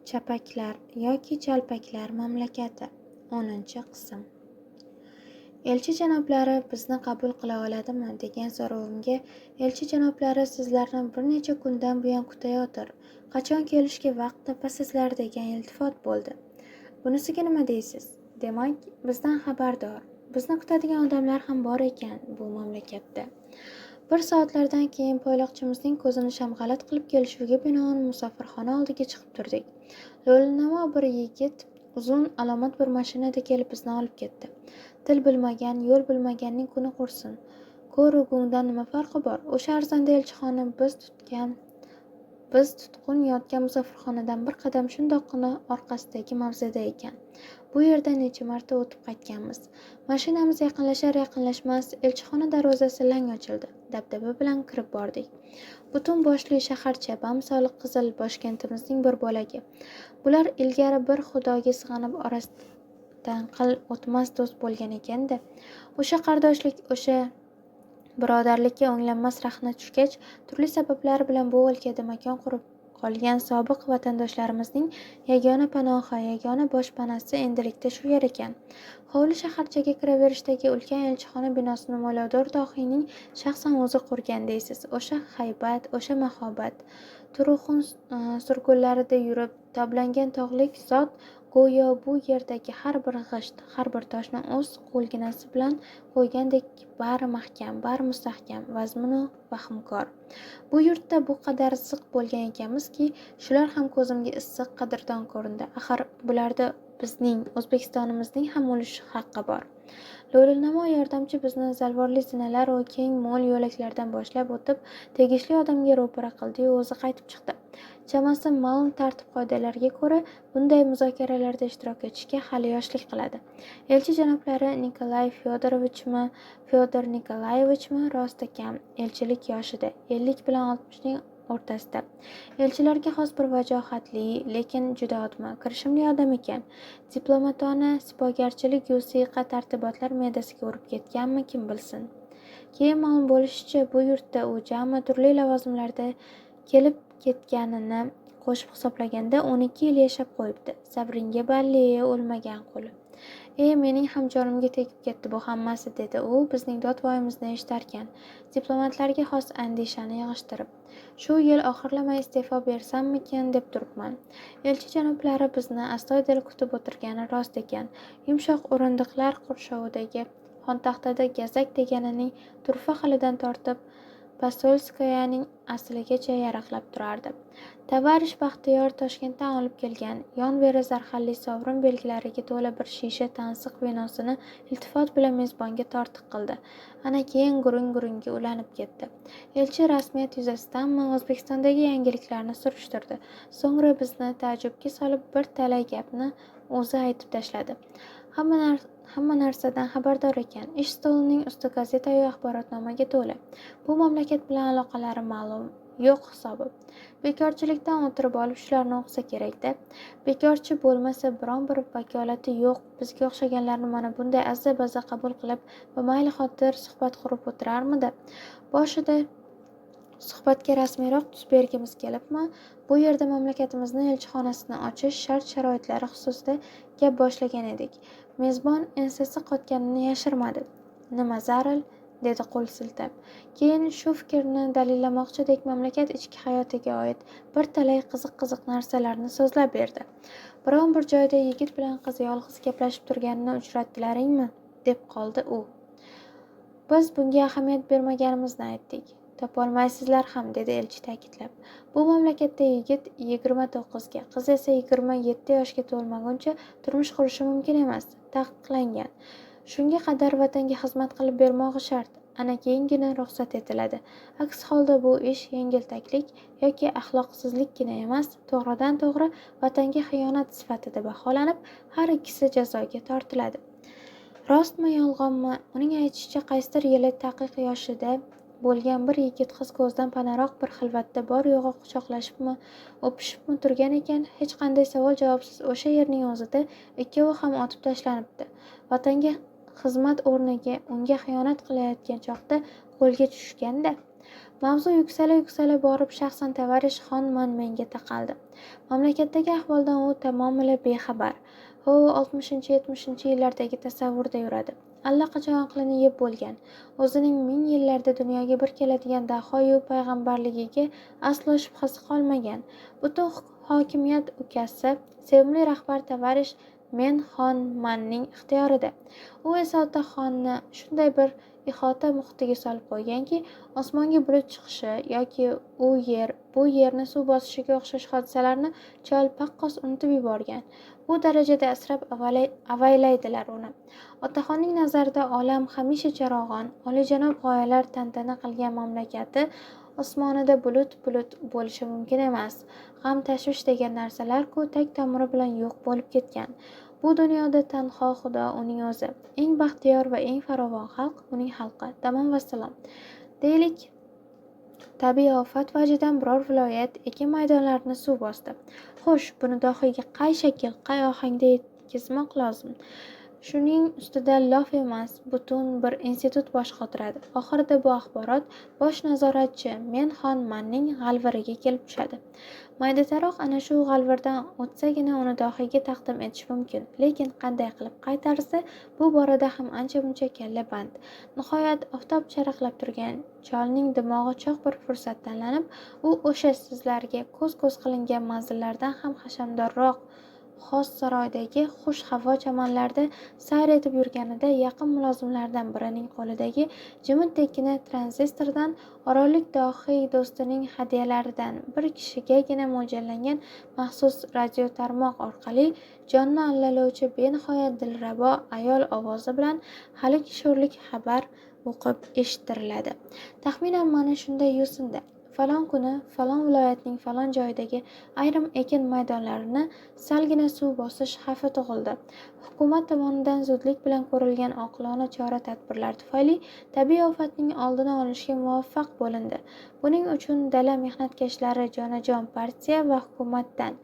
Chapaklar yoki chalpaklar mamlakati 10-qism. Elchi janoblari bizni qabul qila oladimi degan so'rovimga elchi janoblari sizlarni bir necha kundan buyon kutayotir, qachon kelishga vaqt topasizlar degan iltifot bo'ldi. Bunisiga nima deysiz? Demak, bizdan xabardor, bizni kutadigan odamlar ham bor ekan bu mamlakatda. Bir soatlardan keyin poyloqchimizning ko'zini shamg'alat qilib kelishuviga binoan musofirxona oldiga chiqib turdik. Lo'linamo bir yigit uzun alomat bir mashinada kelib bizni olib ketdi. Til bilmagan, yo'l bilmaganning kuni qursin. Ko'ru gungdan nima farqi bor? O'sha arzanda elchixona biz tutqun yotgan musofirxonadan bir qadam shundoqqina orqasidagi mavzeda ekan. Bu yerdan necha marta o'tib qaytganmiz. Mashinamiz yaqinlashar-yaqinlashmas elchixona darvozasi lang ochildi. Dabdaba bilan kirib bordik. Butun boshli shaharcha bamsoli qizil Toshkentimizning bir bo'lagi. Bular ilgari bir xudoga sig'inib orasidan qil o'tmas do'st bo'lgan ekanda. O'sha qardoshlik, o'sha birodarlikka o'nglanmas rahna tushgach, turli sabablar bilan bu o'lkada makon qurib qolgan sobiq vatandoshlarimizning yagona panohi, yagona boshpanasi endilikda shu yer ekan. Hovli shaharchaga kiraverishdagi ulkan elchixona binosini Mo'lador dohiyning shaxsan o'zi qurgan deysiz. O'sha haybat, o'sha mahobat, Turuxun surgullarida yurib toblangan tog'lik zot go'yo bu yerdagi har bir g'isht, har bir toshni o'z qo'lginasi bilan qo'ygandek bari mahkam, bari mustahkam, vazminu vahimkor. Bu yurtda bu qadar ziq bo'lgan ekanmizki, shular ham ko'zimga issiq, qadrdon ko'rindi. Axir bularda bizning O'zbekistonimizning ham o'lish haqqi bor. Lo'linamo yordamchi bizni zalvorli zinalar va keng mo'l yo'laklardan boshlab o'tib, tegishli odamga ro'para qildi-yu o'zi qaytib chiqdi. Chamasi ma'lum tartib-qoidalarga ko'ra bunday muzokaralarda ishtirok etishga hali yoshlik qiladi. Elchi janoblari Nikolay Fyodor Nikolayevichmi rost ekan, elchilik yoshida 50 bilan 60 ning o'rtasida. Elchilarga xos bir vajohatli, lekin juda odmi, kirishimli odam ekan. Diplomatona, sipogarchilik siyqa tartibotlar me'dasiga urib ketganmi, kim bilsin. Keyin ma'lum bo'lishicha, bu yurtda u jami turli lavozimlarda kelib ketganini qo'shib hisoblaganda 12 yil yashab qo'yibdi. Sabringga balli, o'lmagan quli. Mening ham jonimga tegib ketdi bu hammasi, dedi u bizning dod-voyimizni eshitarkan, diplomatlarga xos andishani yig'ishtirib. Shu yil oxirlamay iste'fo bersammikin deb turibman. Elchi janoblari bizni astoydil kutib o'tirgani rost ekan. Yumshoq o'rindiqlar qurshovidagi xontaxtada gazak deganining turfa xilidan tortib Posolskayaning asligacha yaraqlab turardi. Tavarish Baxtiyor Toshkentdan olib kelgan yon-veri zarxalli sovrin belgilariga to'la bir shisha tansiq vinosini iltifot bilan mezbonga tortiq qildi. Ana keyin gurung-gurungga ulanib ketdi. Elchi rasmiyat yuzasidanmi O'zbekistondagi yangiliklarni surishtirdi. So'ngra bizni taajjubga solib bir talay gapni o'zi aytib tashladi. Hamma narsadan xabardor ekan. Ish stolining usti gazeta-yu axborotnomaga to'la. Bu mamlakat bilan aloqalari ma'lum, yo'q hisobi. Bekorchilikdan o'tirib olib shularni o'qisa kerak-da. Bekorchi bo'lmasa biron bir vakolati yo'q, bizga o'xshaganlarni mana bunday azza-bazza qabul qilib va mayli xotir suhbat qurib o'tirarmidi? Boshida suhbatga rasmiyroq tus bergimiz kelibmi, bu yerda mamlakatimizning elchixonasini ochish shart-sharoitlari xususida gap boshlagan edik. Mezbon ensasi qotganini yashirmadi. Nima zaril, dedi qo'l siltab. Keyin shu fikrni dalillamoqchidek mamlakat ichki hayotiga oid bir talay qiziq-qiziq narsalarni so'zlab berdi. Biron bir joyda yigit bilan qiz yolg'iz gaplashib turganini uchratdilaringmi, deb qoldi u. Biz bunga ahamiyat bermaganimizni aytdik. Topolmaysizlar ham, dedi elchi ta'kidlab. Bu mamlakatda yigit 29 ga, qiz esa 27 yoshga to'lmaguncha turmush qurishi mumkin emas, taqiqlangan. Shunga qadar vatanga xizmat qilib bermog'i shart. Ana keyingina ruxsat etiladi. Aks holda bu ish yengiltaklik yoki axloqsizlikkina emas, to'g'ridan-to'g'ri vatanga xiyonat sifatida baholanib, har ikkisi jazoga tortiladi. Rostmi, yolg'onmi? Uning aytishicha, qaysidir yili taqiq yoshida bo'lgan bir yigit qiz ko'zdan panaroq bir xilvatda bor yo'g'i quchoqlashibmi, o'pishibmi turgan ekan, hech qanday savol-javobsiz o'sha yerning o'zida ikkovi ham otib tashlanibdi. Vatanga xizmat o'rniga unga xiyonat qilayotgan chog'da qo'lga tushganda, Mavzu yuksala borib shaxsan Tavarish xon Manmenga taqaldi. Mamlakatdagi ahvoldan u tamomila bexabar. U 60-70 yillardagi tasavvurda yuradi. Allaqachon aqlini yeb bo'lgan. O'zining 1000 yillarda dunyoga bir keladigan Daho-yu payg'ambarligiga aslo shubhasi qolmagan. Butun hokimiyat ukasi, sevimli rahbar Tavarish xon Manning ixtiyorida. U esa otaxonni shunday bir ihota muhitiga solib qo'yganki, osmonga bulut chiqishi yoki bu yerni suv bosishiga o'xshash hodisalarni chalpaqqos unutib yuborgan. Bu darajada asrab avaylaydilar uni. Otaxonning nazarida olam hamisha charog'on, oliyjanob g'oyalar tantana qilgan mamlakati osmonida bulut bo'lishi mumkin emas. G'am tashvish degan narsalar-ku tag tomiri bilan yo'q bo'lib ketgan. Bu dunyoda tanho Xudo uning o'zi. Eng baxtiyor va eng farovon xalq uning xalqi. Tamom vassalom. Deylik, tabiiy ofat vajidan biror viloyat ekin maydonlarini suv bosdi. Xo'sh, buni dohiyga qay shakl, qay ohangda yetkazmoq lozim? Shuning ustida lof emas, butun bir institut bosh qotiradi. Oxirida bu axborot bosh nazoratchi xon Manning g'alviriga kelib tushadi. Mayda-taroq ana shu g'alvirdan o'tsagina uni dohiyga taqdim etish mumkin. Lekin qanday qilib, qay tarzda, bu borada ham ancha-muncha kalla band. Nihoyat oftob charaqlab turgan cholning dimog'i choq bir fursat tanlanib, u o'sha sizlarga ko'z-ko'z qilingan manzillardan ham hashamdorroq xos saroydagi xush havo chamanlarda sayr etib yurganida yaqin mulozimlardan birining qo'lidagi jimiddekkina tranzistordan orollik dohiy do'stining hadyalaridan bir kishigagina mo'ljallangan maxsus radiotarmoq orqali jonni allalovchi benihoya dilrabo ayol ovozi bilan halik sho'rlik xabar o'qib eshittiriladi. Taxminan mana shunday yo'sinda falon kuni falon viloyatning falon joyidagi ayrim ekin maydonlarini salgina suv bosish xavfi tug'ildi. Hukumat tomonidan zudlik bilan ko'rilgan oqilona chora-tadbirlar tufayli tabiiy ofatning oldini olishga muvaffaq bo'lindi. Buning uchun dala mehnatkashlari jonajon partiya va hukumatdan,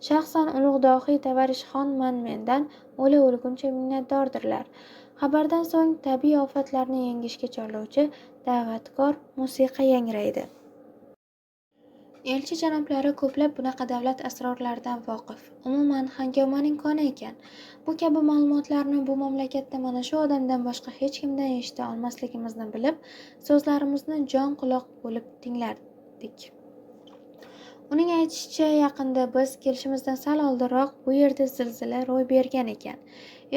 shaxsan ulug' dohiy Tavarish xon Manmendan o'lguncha minnatdordirlar. Xabardan so'ng tabiiy ofatlarni yengishga chorlovchi da'vatkor musiqa yangraydi. Elchi janoblari ko'plab bunaqa davlat asrorlaridan voqif. Umuman, hangomaning koni ekan. Bu kabi ma'lumotlarni bu mamlakatda mana shu odamdan boshqa hech kimdan eshita olmasligimizni bilib, so'zlarimizni jon quloq bo'lib tinglardik. Uning aytishicha, yaqinda biz kelishimizdan sal oldinroq bu yerda zilzila ro'y bergan ekan.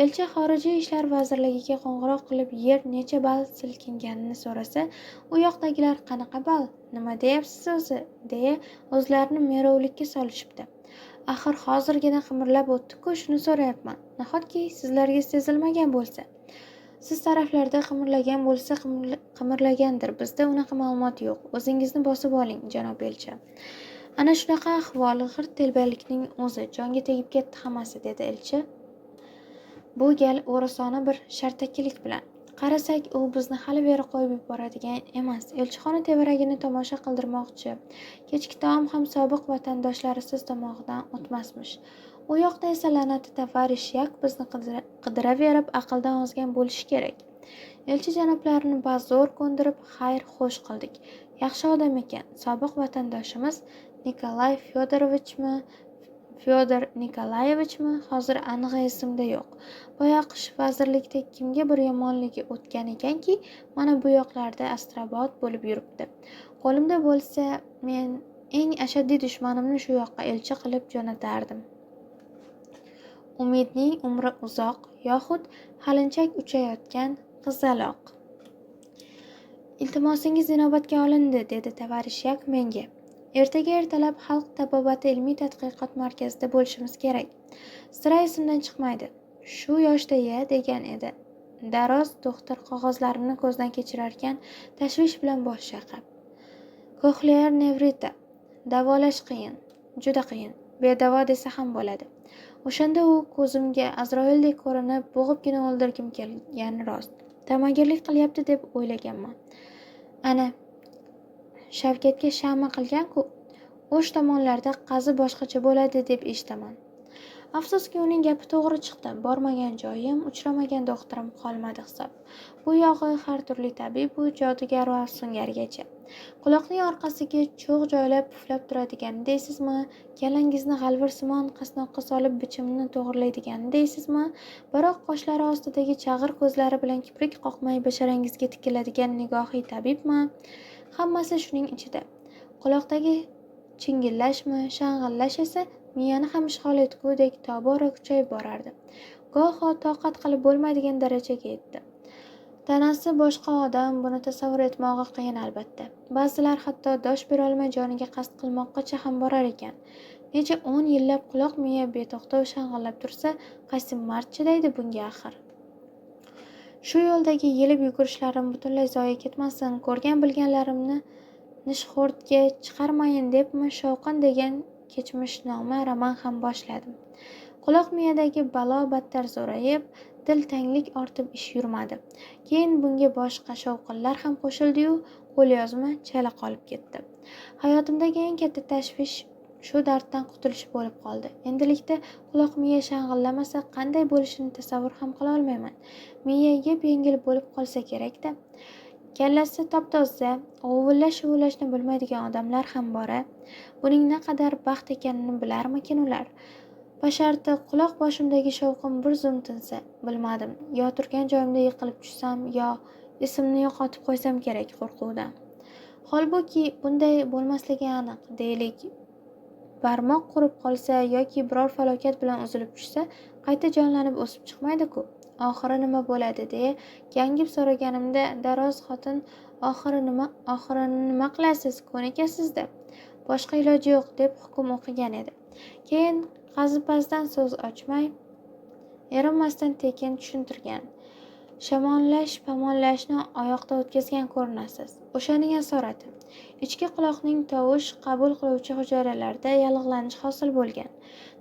Elchi xorijiy ishlar vazirligiga qo'ng'iroq qilib yer necha bal silkinganini so'rasa, u yoqdagilar qanaqa bal, nima deyapsiz o'zi, deya o'zlarini merovlikka solishibdi. Axir hozirgina qimirlab o'tdi-ku, shuni so'rayapman. Nahotki sizlarga sezilmagan bo'lsa? Siz taraflarda qimirlagan bo'lsa qimirlagandir. Bizda unaqa ma'lumot yo'q. O'zingizni bosib oling, janob elchi. Ana shunaqa ahvol, g'irt telbalikning o'zi jonga tegib ketdi hammasi, dedi elchi. Bu gal o'risona bir shartakilik bilan. Qarasak, u bizni hali beri qo'yib yuboradigan emas. Elchixona tevaragini tomosha qildirmoqchi. Kechki taom ham sobiq vatandoshlarisiz tomog'idan o'tmasmish. U yoqda esa la'nati Tavarish yak bizni qidiraverib aqldan ozgan bo'lishi kerak. Elchi janoblarini bazo'r ko'ndirib xayr xo'sh qildik. Yaxshi odam ekan. Sobiq vatandoshimiz Nikolay Fyodor Nikolayevichmi, hozir aniq esimda yo'q. Boyaqish vazirlikda kimga bir yomonligi o'tgan ekanki, mana bu yoqlarda astrobot bo'lib yuribdi. Qo'limda bo'lsa, men eng ashaddiy dushmanimni shu yoqqa elchi qilib jo'natardim. Umidning umri uzoq, yoxud halinchak uchayotgan qizaloq. Iltimosingiz inobatga olindi, dedi Tavarishyak menga. Ertaga ertalab Xalq tabobati ilmiy tadqiqot markazida bo'lishimiz kerak. Sira esimdan chiqmaydi. Shu yoshda-ya, degan edi. Daroz doktor qog'ozlarini ko'zdan kechirarkan, tashvish bilan bosh chayqab. Koxlear nevrita. Davolash qiyin, juda qiyin. Bedavo desa ham bo'ladi. O'shanda u ko'zimga Azroildek ko'rinib, bo'g'ibgina o'ldirgim kelgani rost. Tamagirlik qilyapti deb o'ylaganman. Ana Shavkatga shama qilgan-ku, o'sh tomonlarda qazi boshqacha bo'ladi deb eshitaman. Afsuski uning gapi to'g'ri chiqdi. Bormagan joyim, uchramagan doktorim qolmadi hisob. Bu yog'i har turli tabib, bu jodugar va afsungargacha. Quloqning orqasiga cho'g' joylab puflab turadigan deysizmi? Kallangizni g'alvirsimon qasnoqqa solib bichimini to'g'irlaydigan deysizmi? Biroq qoshlari ostidagi chag'ir ko'zlari bilan kiprik qoqmay basharangizga tikiladigan nigohiy tabibmi? Hammasi shuning ichida. Quloqdagi chingillashmi, shang'illash esa miyani ham ishg'ol etgudek tobora kuchayib borardi. Goho toqat qilib bo'lmaydigan darajaga yetdi. Tanasi boshqa odam buni tasavvur etmog'i qiyin albatta. Ba'zilar hatto dosh berolmay joniga qasd qilmoqqa ham borar ekan. Necha 10 yillab quloq miya beto'xtov shang'illab tursa, qaysi mard chidaydi bunga axir? Shu yo'ldagi yelib yugurishlarim butunlay zoye ketmasin, ko'rgan bilganlarimni nishxo'rdga chiqarmayin debmi Shovqin degan kechmishnoma roman ham boshladim. Quloq miyadagi balo battar zo'rayib, dil tanglik ortib ish yurmadi. Keyin bunga boshqa shovqinlar ham qo'shildi-yu, qo'lyozma chala qolib ketdi. Hayotimdagi eng katta tashvish shu darddan qutulish bo'lib qoldi. Endilikda quloq miya shang'illamasa qanday bo'lishini tasavvur ham qila olmayman. Miya yengil bo'lib qolsa kerak-da. Kallasi top-toza, g'uvillash-shuvillashni bilmaydigan odamlar ham bor-a. Buning naqadar baxt ekanini bilarmikin ular? Basharti quloq boshimdagi shovqin bir zum tinsa, bilmadim, yo turgan joyimda yiqilib tushsam, yo esimni yo'qotib qo'ysam kerak qo'rquvdan. Holbuki bunday bo'lmasligi aniq. Deylik, barmoq qurib qolsa yoki biror falokat bilan uzilib tushsa, qayta jonlanib o'sib chiqmaydi-ku. Oxiri nima bo'ladi deya gangib so'raganimda daroz xotin oxirini nima qilasiz, ko'nikasiz-da. Boshqa iloji yo'q deb hukm o'qigan edi. Keyin qazi-pazdan so'z ochmay, erinmasdan tekin tushuntirgan. Shamollash-pamollashni oyoqda o'tkazgan ko'rinasiz. O'shaning asorati. Ichki quloqning tovush qabul qiluvchi hujayralarida yallig'lanish hosil bo'lgan.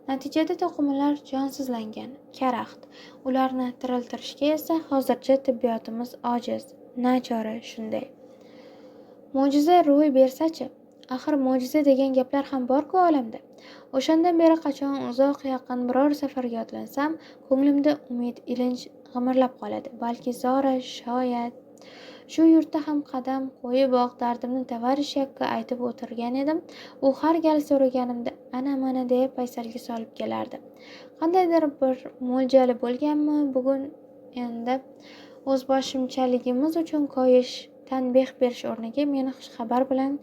Natijada to'qimalar jonsizlangan, karaxt. Ularni tiriltirishga esa hozircha tibbiyotimiz ojiz. Nachora shunday. Mo'jiza ro'y bersa-chi? Axir mo'jiza degan gaplar ham bor-ku olamda. O'shandan beri qachon uzoq yaqin biror safarga otlansam, ko'nglimda umid, ilinj g'imirlab qoladi. Balki zora shoyat shu yurtda ham qadam qo'yiboq dardimni tovarish yakka aytib o'tirgan edim. U har gal so'raganimda ana-mana deb paysalga solib kelardi. Qandaydir bir mo'ljali bo'lganmi, bugun endi o'zboshimchaligimiz uchun koyish, tanbeh berish o'rniga meni xushxabar bilan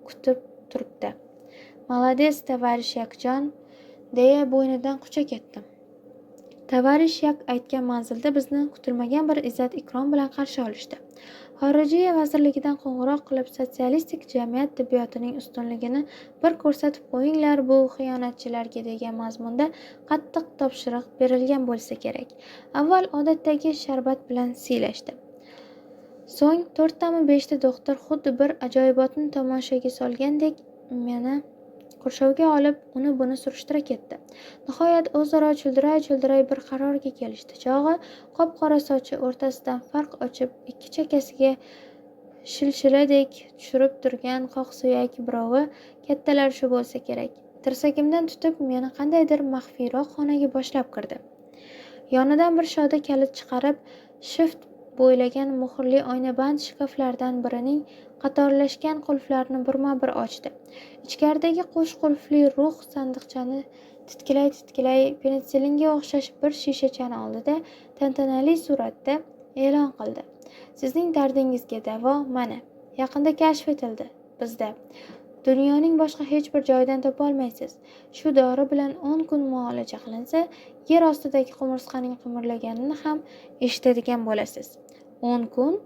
kutib turibdi. Malades, tovarish Yakjon, deya bo'ynidan qucha ketdim. Tovarish Yak aytgan manzilda bizni kutilmagan bir izzat-ikrom bilan qarshi olishdi. Xorijiya vazirligidan qo'ng'iroq qilib sotsialistik jamiyat tibbiyotining ustunligini bir ko'rsatib qo'yinglar bu xiyonatchilarga degan mazmunda qattiq topshiriq berilgan bo'lsa kerak. Avval odatdagi sharbat bilan siylashdi. So'ng 4-5 doktor xuddi bir ajoyibotni tomoshaga solgandek meni qurshovga olib, uni buni surishtira ketdi. Nihoyat o'zaro chuldiray bir qarorga kelishdi. Chog'i qop-qora sochi o'rtasidan farq ochib, ikki chakasiga shilshiladek tushirib turgan qoqsuyak birovi kattalar shu bo'lsa kerak. Tirsagimdan tutib, meni qandaydir maxfiyroq xonaga boshlab kirdi. Yonidan bir shoda kalit chiqarib, shift bo'ylagan muhrli oynaband shkaflardan birining qatorlashgan qulflarini birma-bir ochdi. Ichkaridagi qo'sh qulfli ruh sandiqchani titkilay penitsillinga o'xshash bir shishachani oldida tantanali suratda e'lon qildi. Sizning dardingizga davo mana, yaqinda kashf etildi. Bizda dunyoning boshqa hech bir joyidan topa olmaysiz. Shu dori bilan 10 kun muolaja qilinsa, yer ostidagi qumursqaning qimirlaganini ham eshitadigan bo'lasiz. 10 kun?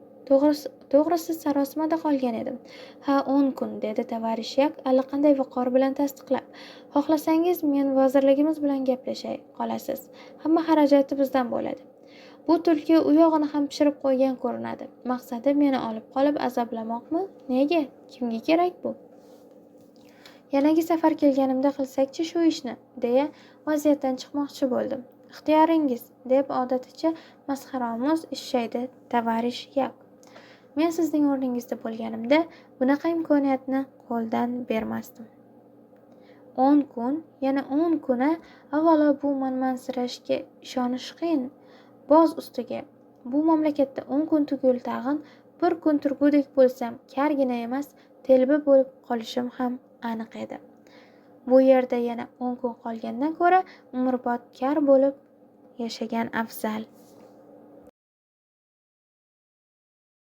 To'g'risi sarosimada qolgan edim. Ha, 10 kun, dedi tovarish Yak allaqanday viqor bilan tasdiqlab. Xohlasangiz men vazirligimiz bilan gaplashay qolasiz. Hamma xarajati bizdan bo'ladi. Bu tulki u yog'ini ham pishirib qo'ygan ko'rinadi. Maqsadi meni olib qolib azoblamoqmi? Nega? Kimga kerak bu? Yanagi safar kelganimda qilsak-chi shu ishni, deya vaziyatdan chiqmoqchi bo'ldim. Ixtiyoringiz, deb odaticha masxaromuz ishshaydi tovarish Yak. Men sizning o'rningizda bo'lganimda bunaqa imkoniyatni qo'ldan bermasdim. 10 kun, yana 10 kun. Avvalo bu manmansirashga ishonish qiyin. Boz ustiga bu mamlakatda 10 kun tugul tag'in bir kun turgudek bo'lsam, kargina emas, telba bo'lib qolishim ham aniq edi. Bu yerda yana 10 kun qolgandan ko'ra umrbod kar bo'lib yashagan afzal.